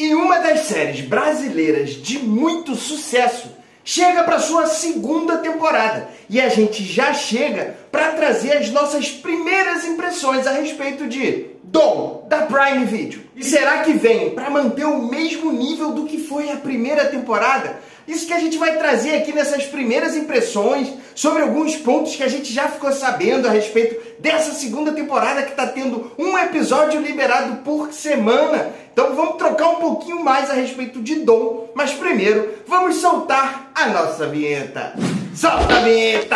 E uma das séries brasileiras de muito sucesso chega para sua segunda temporada. E a gente já chega para trazer as nossas primeiras impressões a respeito de Dom, da Prime Video. E será que vem para manter o mesmo nível do que foi a primeira temporada? Isso que a gente vai trazer aqui nessas primeiras impressões sobre alguns pontos que a gente já ficou sabendo a respeito dessa segunda temporada que está tendo um episódio liberado por semana. Então vamos trocar um pouquinho mais a respeito de Dom, mas primeiro vamos soltar a nossa vinheta. Solta a vinheta!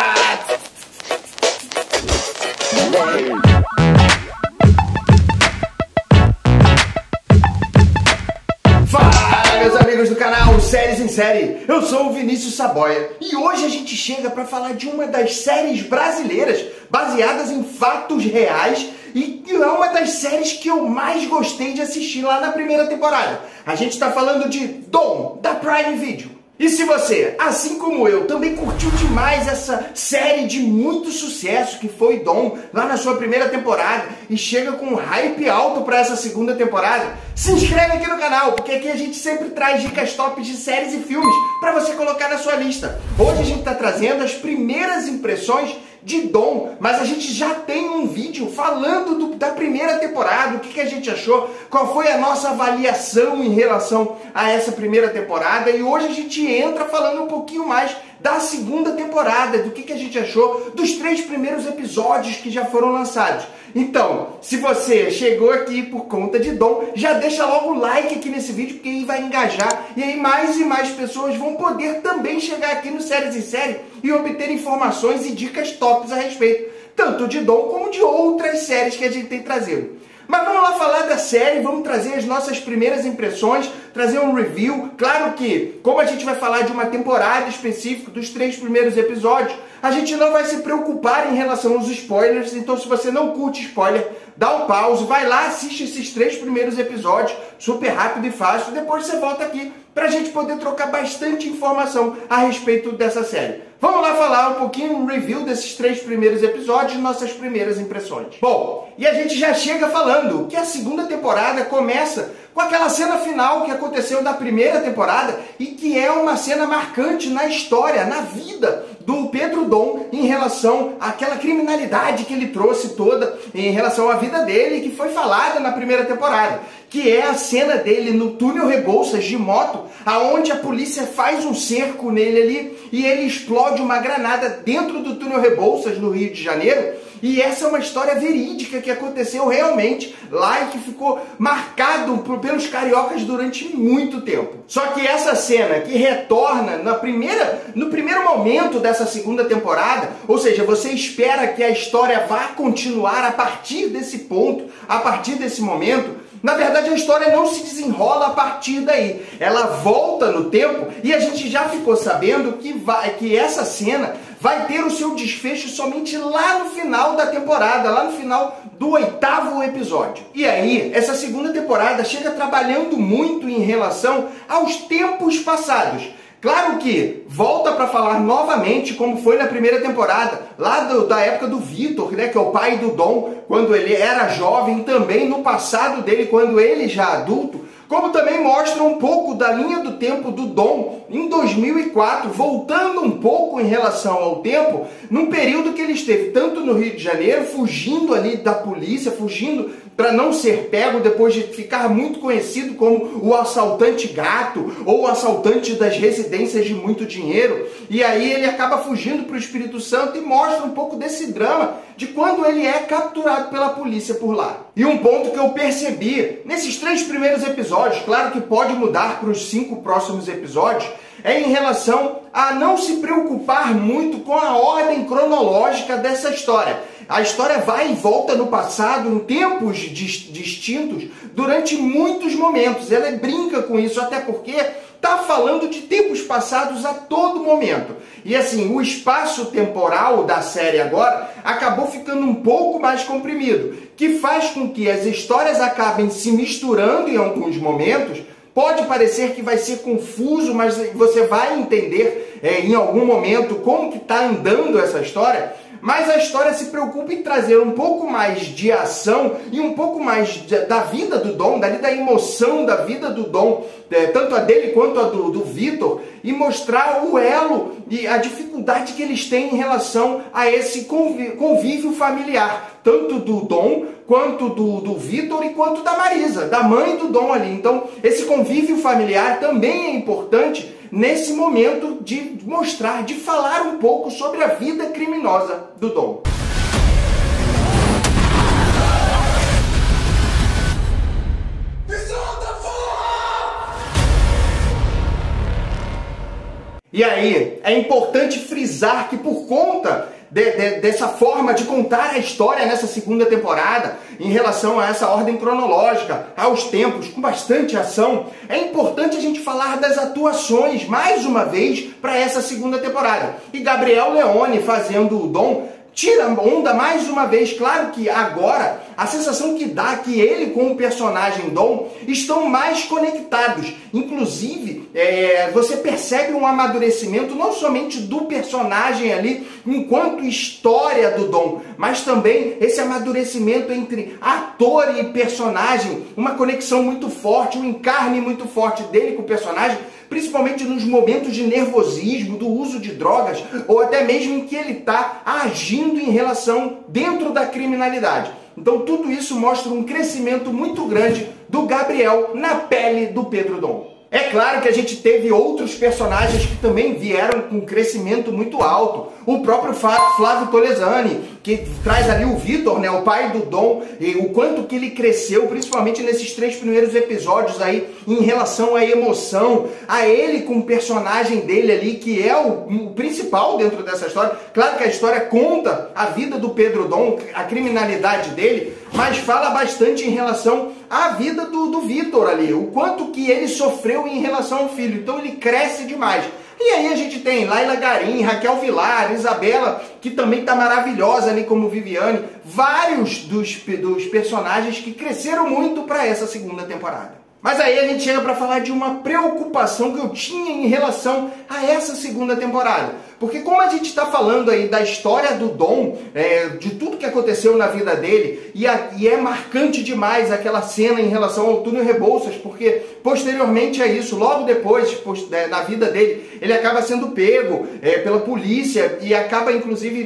Fala, meus amigos do canal Séries em Série, eu sou o Vinícius Saboia e hoje a gente chega para falar de uma das séries brasileiras baseadas em fatos reais e que é uma das séries que eu mais gostei de assistir lá na primeira temporada. A gente está falando de Dom, da Prime Video. E se você, assim como eu, também curtiu demais essa série de muito sucesso que foi Dom lá na sua primeira temporada e chega com um hype alto para essa segunda temporada, se inscreve aqui no canal, porque aqui a gente sempre traz dicas tops de séries e filmes para você colocar na sua lista. Hoje a gente está trazendo as primeiras impressões de Dom, mas a gente já tem um vídeo falando da primeira temporada, o que a gente achou, qual foi a nossa avaliação em relação a essa primeira temporada, e hoje a gente entra falando um pouquinho mais da segunda temporada, do que a gente achou dos 3 primeiros episódios que já foram lançados. Então, se você chegou aqui por conta de Dom, já deixa logo o like aqui nesse vídeo, porque aí vai engajar, e aí mais e mais pessoas vão poder também chegar aqui no Séries em Série e obter informações e dicas tops a respeito, tanto de Dom como de outras séries que a gente tem trazido. Mas vamos lá falar da série, vamos trazer as nossas primeiras impressões, trazer um review. Claro que, como a gente vai falar de uma temporada específica, dos 3 primeiros episódios, a gente não vai se preocupar em relação aos spoilers, então se você não curte spoiler, dá um pause, vai lá, assiste esses 3 primeiros episódios, super rápido e fácil, depois você volta aqui pra gente poder trocar bastante informação a respeito dessa série. Vamos lá falar um pouquinho, um review desses 3 primeiros episódios, nossas primeiras impressões. Bom, e a gente já chega falando que a segunda temporada começa com aquela cena final que aconteceu na primeira temporada e que é uma cena marcante na história, na vida do Pedro Dom em relação àquela criminalidade que ele trouxe toda em relação à vida dele, que foi falada na primeira temporada, que é a cena dele no túnel Rebouças de moto, aonde a polícia faz um cerco nele ali e ele explode uma granada dentro do túnel Rebouças no Rio de Janeiro. E essa é uma história verídica que aconteceu realmente lá e que ficou marcado pelos cariocas durante muito tempo. Só que essa cena que retorna no primeiro momento dessa segunda temporada, ou seja, você espera que a história vá continuar a partir desse ponto, a partir desse momento. Na verdade, a história não se desenrola a partir daí. Ela volta no tempo e a gente já ficou sabendo que essa cena vai ter o seu desfecho somente lá no final da temporada, lá no final do 8º episódio. E aí, essa segunda temporada chega trabalhando muito em relação aos tempos passados. Claro que volta para falar novamente como foi na primeira temporada, lá da época do Vitor, né, que é o pai do Dom, quando ele era jovem, também no passado dele, quando ele já adulto, como também mostra um pouco da linha do tempo do Dom em 2004, voltando um pouco em relação ao tempo, num período que ele esteve tanto no Rio de Janeiro, fugindo ali da polícia, fugindo para não ser pego depois de ficar muito conhecido como o assaltante gato ou o assaltante das residências de muito dinheiro. E aí ele acaba fugindo para o Espírito Santo e mostra um pouco desse drama de quando ele é capturado pela polícia por lá. E um ponto que eu percebi nesses 3 primeiros episódios, claro que pode mudar para os 5 próximos episódios, é em relação a não se preocupar muito com a ordem cronológica dessa história. A história vai e volta no passado, em tempos distintos, durante muitos momentos. Ela brinca com isso, até porque está falando de tempos passados a todo momento. E assim, o espaço temporal da série agora acabou ficando um pouco mais comprimido, que faz com que as histórias acabem se misturando em alguns momentos. Pode parecer que vai ser confuso, mas você vai entender em algum momento como que está andando essa história. mas a história se preocupa em trazer um pouco mais de ação e um pouco mais da vida do Dom, da emoção da vida do Dom, tanto a dele quanto a do Victor, e mostrar o elo e a dificuldade que eles têm em relação a esse convívio familiar, tanto do Dom quanto do Victor e quanto da Marisa, da mãe do Dom ali. Então, esse convívio familiar também é importante nesse momento de mostrar, de falar um pouco sobre a vida criminosa do Dom. E aí, é importante frisar que por conta dessa forma de contar a história nessa segunda temporada, em relação a essa ordem cronológica, aos tempos, com bastante ação, é importante a gente falar das atuações, mais uma vez, para essa segunda temporada. E Gabriel Leone fazendo o Dom tira onda mais uma vez. Claro que agora a sensação que dá é que ele com o personagem Dom estão mais conectados. Inclusive, você percebe um amadurecimento não somente do personagem ali enquanto história do Dom, mas também esse amadurecimento entre ator e personagem, uma conexão muito forte, um encarne muito forte dele com o personagem, principalmente nos momentos de nervosismo, do uso de drogas, ou até mesmo em que ele está agindo em relação dentro da criminalidade. Então tudo isso mostra um crescimento muito grande do Gabriel na pele do Pedro Dom. É claro que a gente teve outros personagens que também vieram com um crescimento muito alto. O próprio Flávio Tolesani, que traz ali o Victor, né, o pai do Dom, e o quanto que ele cresceu, principalmente nesses 3 primeiros episódios aí, em relação à emoção, a ele com o personagem dele ali, que é o principal dentro dessa história. Claro que a história conta a vida do Pedro Dom, a criminalidade dele, mas fala bastante em relação à vida do Victor ali, o quanto que ele sofreu em relação ao filho. Então ele cresce demais. E aí a gente tem Laila Garim, Raquel Vilar, Isabela, que também está maravilhosa ali como Viviane, vários dos personagens que cresceram muito para essa segunda temporada. Mas aí a gente chega para falar de uma preocupação que eu tinha em relação a essa segunda temporada. Porque como a gente está falando aí da história do Dom, de tudo que aconteceu na vida dele, e é marcante demais aquela cena em relação ao túnel Rebouças, porque posteriormente a isso, logo depois, na vida dele, ele acaba sendo pego pela polícia e acaba inclusive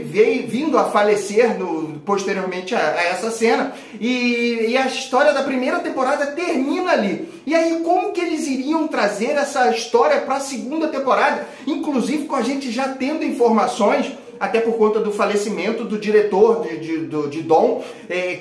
vindo a falecer posteriormente a essa cena. E a história da primeira temporada termina ali. E aí como que eles iriam trazer essa história para a segunda temporada, inclusive com a gente já tendo informações, até por conta do falecimento do diretor de Dom,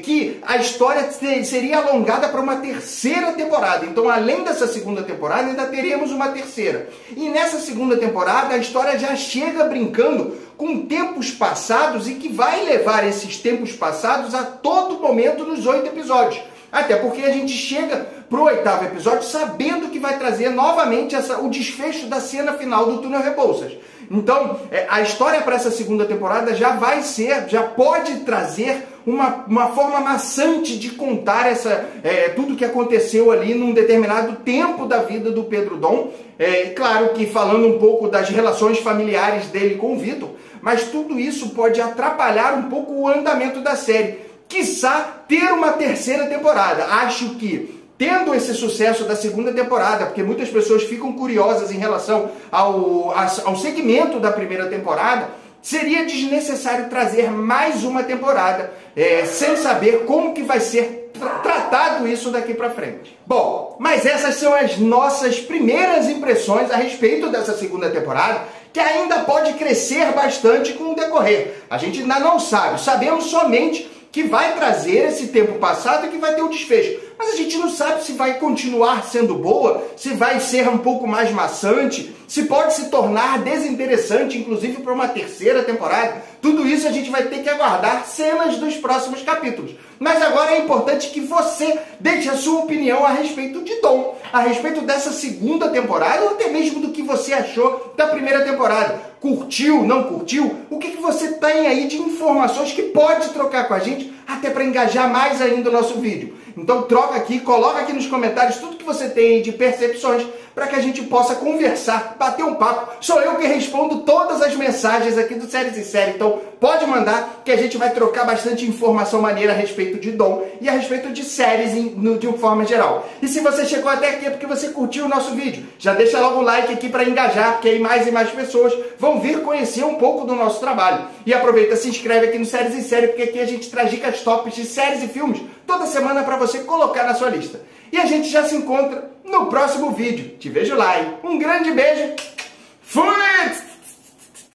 que a história seria alongada para uma terceira temporada. Então, além dessa segunda temporada, ainda teremos uma terceira. E nessa segunda temporada, a história já chega brincando com tempos passados e que vai levar esses tempos passados a todo momento nos 8 episódios. Até porque a gente chega pro 8º episódio sabendo que vai trazer novamente o desfecho da cena final do túnel Rebouças. Então, a história para essa segunda temporada já pode trazer uma forma maçante de contar tudo que aconteceu ali num determinado tempo da vida do Pedro Dom. Claro que falando um pouco das relações familiares dele com o Victor, mas tudo isso pode atrapalhar um pouco o andamento da série. Quiçá ter uma terceira temporada. Acho que tendo esse sucesso da segunda temporada, porque muitas pessoas ficam curiosas em relação ao segmento da primeira temporada, seria desnecessário trazer mais uma temporada, sem saber como que vai ser tratado isso daqui pra frente. Bom, mas essas são as nossas primeiras impressões a respeito dessa segunda temporada, que ainda pode crescer bastante com o decorrer. A gente ainda não sabe, sabemos somente que vai trazer esse tempo passado e que vai ter o desfecho. Mas a gente não sabe se vai continuar sendo boa, se vai ser um pouco mais maçante, se pode se tornar desinteressante, inclusive para uma terceira temporada. Tudo isso a gente vai ter que aguardar cenas dos próximos capítulos. Mas agora é importante que você deixe a sua opinião a respeito de Dom, a respeito dessa segunda temporada, ou até mesmo do que você achou da primeira temporada. Curtiu, não curtiu? O que você tem aí de informações que pode trocar com a gente, até para engajar mais ainda o nosso vídeo? Então troca aqui, coloca aqui nos comentários tudo que você tem de percepções, para que a gente possa conversar, bater um papo. Sou eu que respondo todas as mensagens aqui do Séries em Série, então pode mandar que a gente vai trocar bastante informação maneira a respeito de Dom e a respeito de séries de uma forma geral. E se você chegou até aqui é porque você curtiu o nosso vídeo, já deixa logo o like aqui para engajar, porque aí mais e mais pessoas vão vir conhecer um pouco do nosso trabalho. E aproveita, se inscreve aqui no Séries em Série, porque aqui a gente traz dicas tops de séries e filmes toda semana para você colocar na sua lista. E a gente já se encontra no próximo vídeo. Te vejo lá, hein? Um grande beijo. Fui!